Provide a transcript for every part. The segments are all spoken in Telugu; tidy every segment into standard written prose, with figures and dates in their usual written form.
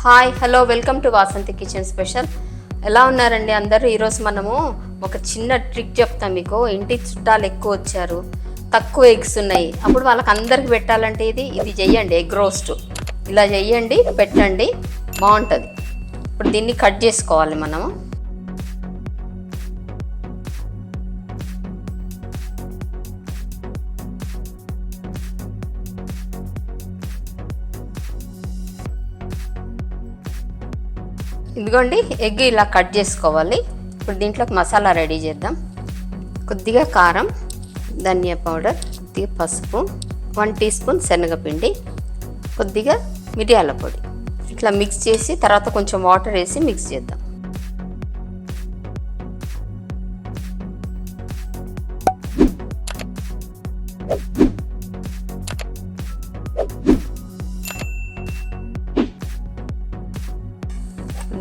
Hi hello welcome to Vasanthi kitchen special. ఎలా ఉన్నారండి అందరూ? ఈరోజు మనము ఒక చిన్న ట్రిక్ చెప్తాం మీకు. ఇంటి చుట్టాలు ఎక్కువ వచ్చారు, తక్కువ ఎగ్స్ ఉన్నాయి, అప్పుడు వాళ్ళకి అందరికి పెట్టాలంటే ఇది చెయ్యండి. ఎగ్ రోస్ట్ ఇలా చెయ్యండి, పెట్టండి, బాగుంటుంది. ఇప్పుడు దీన్ని కట్ చేసుకోవాలి మనము. ఇదిగోండి, ఎగ్ ఇలా కట్ చేసుకోవాలి. ఇప్పుడు దీంట్లోకి మసాలా రెడీ చేద్దాం. కొద్దిగా కారం, ధనియా పౌడర్, కొద్దిగా పసుపు, 1 టీ స్పూన్ శనగపిండి, కొద్దిగా మిరియాల పొడి. ఇట్లా మిక్స్ చేసి తర్వాత కొంచెం వాటర్ వేసి మిక్స్ చేద్దాం.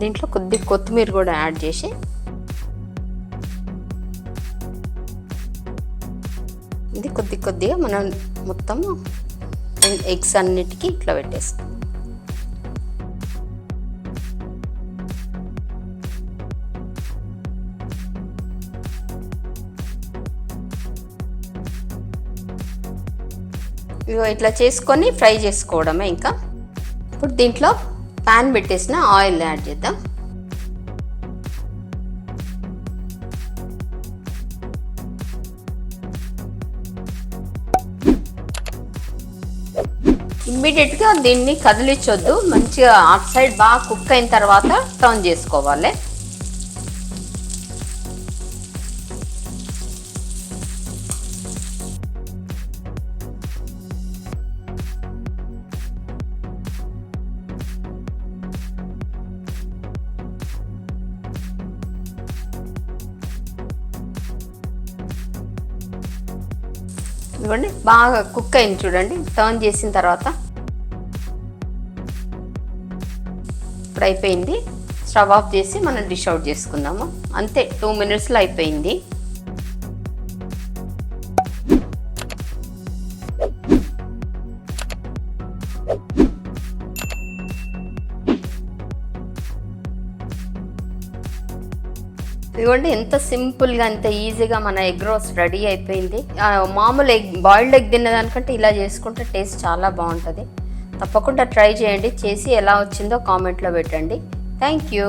దీంట్లో కొద్దిగా కొత్తిమీర కూడా యాడ్ చేసి ఇది కొద్దిగా మనం మొత్తం ఎగ్స్ అన్నిటికీ ఇట్లా పెట్టేస్తాం. ఇట్లా చేసుకొని ఫ్రై చేసుకోవడమే. ఇంకా ఇప్పుడు దీంట్లో ప్యాన్ పెట్టేసిన ఆయిల్ యాడ్ చేద్దాం. ఇమ్మీడియట్గా దీన్ని కదిలించొద్దు, మంచిగా అటు సైడ్ బాగా కుక్ అయిన తర్వాత టర్న్ చేసుకోవాలి. ఇదిగోండి, బాగా కుక్ అయింది చూడండి. టర్న్ చేసిన తర్వాత ఇప్పుడు అయిపోయింది. స్టవ్ ఆఫ్ చేసి మనం డిష్ అవుట్ చేసుకుందాము. అంతే, 2 మినిట్స్లో అయిపోయింది. ఇదిగోండి, ఎంత సింపుల్గా ఎంత ఈజీగా మన ఎగ్ రోస్ట్ రెడీ అయిపోయింది. మామూలు బాయిల్డ్ ఎగ్ తినేదానికంటే ఇలా చేసుకుంటే టేస్ట్ చాలా బాగుంటుంది. తప్పకుండా ట్రై చేయండి. చేసి ఎలా వచ్చిందో కామెంట్లో పెట్టండి. Thank you.